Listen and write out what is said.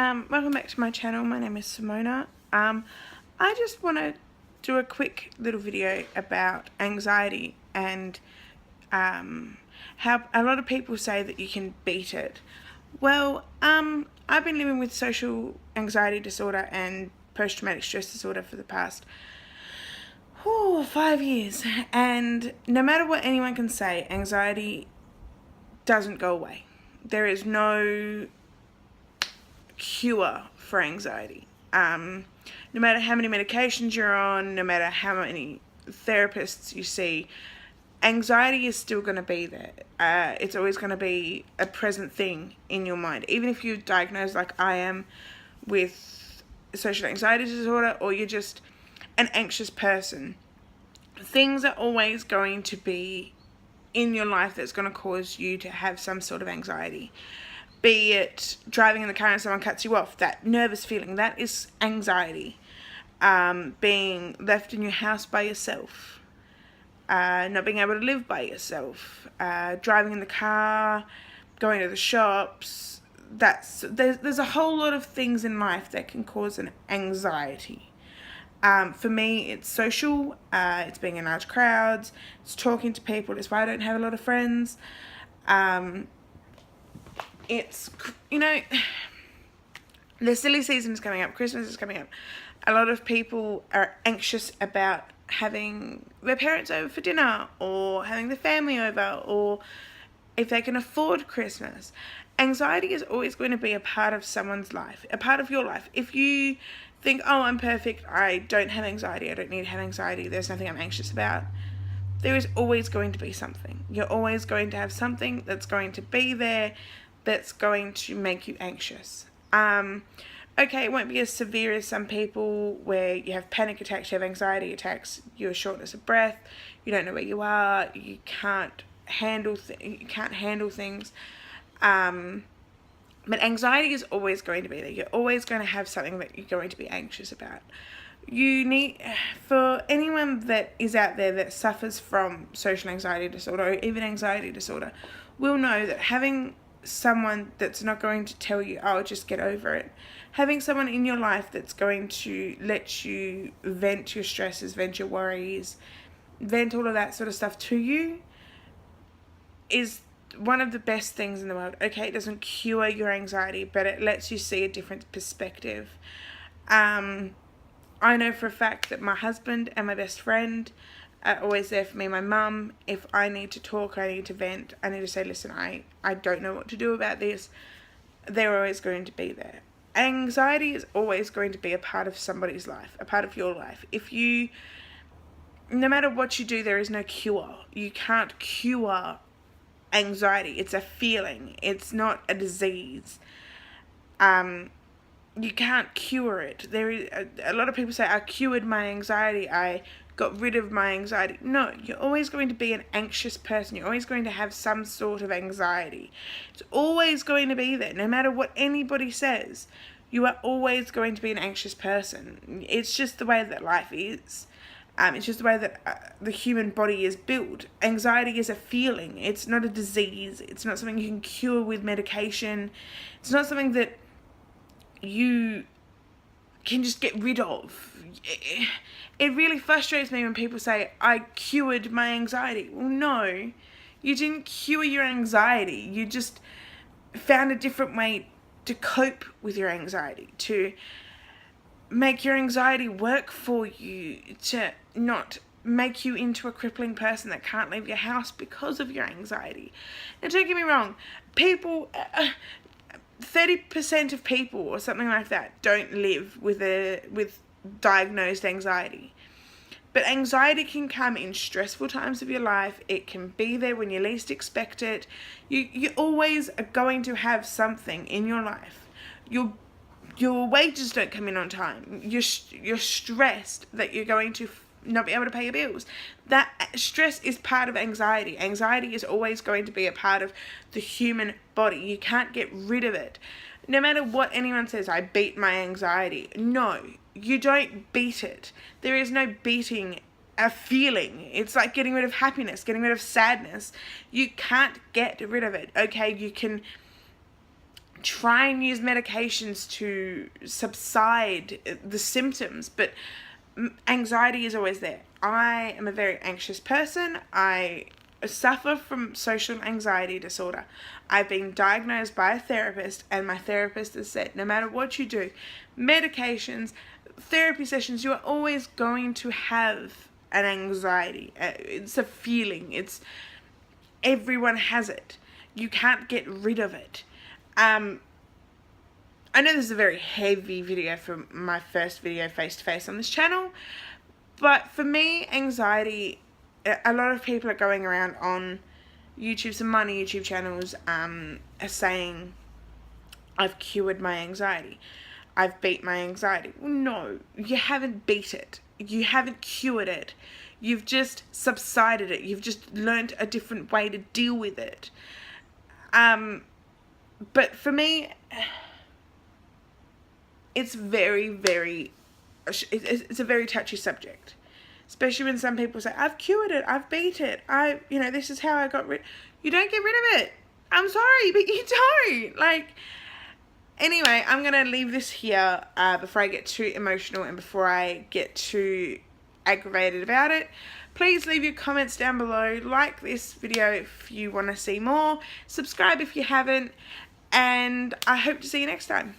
Welcome back to my channel. My name is Simona. I just want to do a quick little video about anxiety and how a lot of people say that you can beat it. Well, I've been living with social anxiety disorder and post-traumatic stress disorder for the past 5 years, and no matter what anyone can say, anxiety doesn't go away. There is no cure for anxiety. No matter how many medications you're on, no matter how many therapists you see, anxiety is still going to be there. It's always going to be a present thing in your mind. Even if you're diagnosed like I am with social anxiety disorder, or you're just an anxious person, things are always going to be in your life that's going to cause you to have some sort of anxiety. Be it driving in the car and someone cuts you off, that nervous feeling, that is anxiety. Being left in your house by yourself, not being able to live by yourself, driving in the car, going to the shops, there's a whole lot of things in life that can cause an anxiety. For me, it's social, it's being in large crowds, it's talking to people. That's why I don't have a lot of friends. It's, the silly season is coming up, Christmas is coming up. A lot of people are anxious about having their parents over for dinner, or having the family over, or if they can afford Christmas. Anxiety is always going to be a part of someone's life, a part of your life. If you think, oh, I'm perfect, I don't have anxiety, I don't need to have anxiety, there's nothing I'm anxious about, there is always going to be something. You're always going to have something that's going to be there that's going to make you anxious. Okay, it won't be as severe as some people where you have panic attacks, you have anxiety attacks, you have shortness of breath, you don't know where you are, you can't handle things. But anxiety is always going to be there. You're always going to have something that you're going to be anxious about. For anyone that is out there that suffers from social anxiety disorder, or even anxiety disorder, will know that having someone that's not going to tell you, oh, just get over it, having someone in your life that's going to let you vent your stresses, vent your worries, vent all of that sort of stuff to you, is one of the best things in the world. Okay, it doesn't cure your anxiety, but it lets you see a different perspective. I know for a fact that my husband and my best friend are always there for me. My mum, if I need to talk, I need to vent, I need to say, listen, I don't know what to do about this, they're always going to be there. Anxiety is always going to be a part of somebody's life, a part of your life. No matter what you do, there is no cure. You can't cure anxiety. It's a feeling. It's not a disease. You can't cure it. There is a lot of people say, I cured my anxiety, I got rid of my anxiety. No, you're always going to be an anxious person. You're always going to have some sort of anxiety. It's always going to be there. No matter what anybody says, you are always going to be an anxious person. It's just the way that life is. It's just the way that the human body is built. Anxiety is a feeling. It's not a disease. It's not something you can cure with medication. It's not something that you can just get rid of. It really frustrates me when people say, I cured my anxiety. Well, no, you didn't cure your anxiety. You just found a different way to cope with your anxiety, to make your anxiety work for you, to not make you into a crippling person that can't leave your house because of your anxiety. Now, don't get me wrong, people, 30% of people or something like that don't live with diagnosed anxiety. But anxiety can come in stressful times of your life. It can be there when you least expect it. You always are going to have something in your life. Your wages don't come in on time. You're stressed that you're going to not be able to pay your bills. That stress is part of anxiety. Anxiety is always going to be a part of the human body. You can't get rid of it. No matter what anyone says, I beat my anxiety. No, you don't beat it. There is no beating a feeling. It's like getting rid of happiness, getting rid of sadness. You can't get rid of it. Okay, you can try and use medications to subside the symptoms, but anxiety is always there. I am a very anxious person. I suffer from social anxiety disorder. I've been diagnosed by a therapist, and my therapist has said, no matter what you do, medications, therapy sessions, you are always going to have an anxiety. It's a feeling. Everyone has it. You can't get rid of it. I know this is a very heavy video for my first video face-to-face on this channel, but for me, anxiety, a lot of people are going around on YouTube, some minor YouTube channels, are saying, I've cured my anxiety. I've beat my anxiety. No, you haven't beat it. You haven't cured it. You've just subsided it. You've just learned a different way to deal with it. But for me, it's it's a very touchy subject, especially when some people say, I've cured it, I've beat it, this is how I got rid. You don't get rid of it. I'm sorry, but you don't. Anyway, I'm going to leave this here before I get too emotional and before I get too aggravated about it. Please leave your comments down below. Like this video if you want to see more. Subscribe if you haven't. And I hope to see you next time.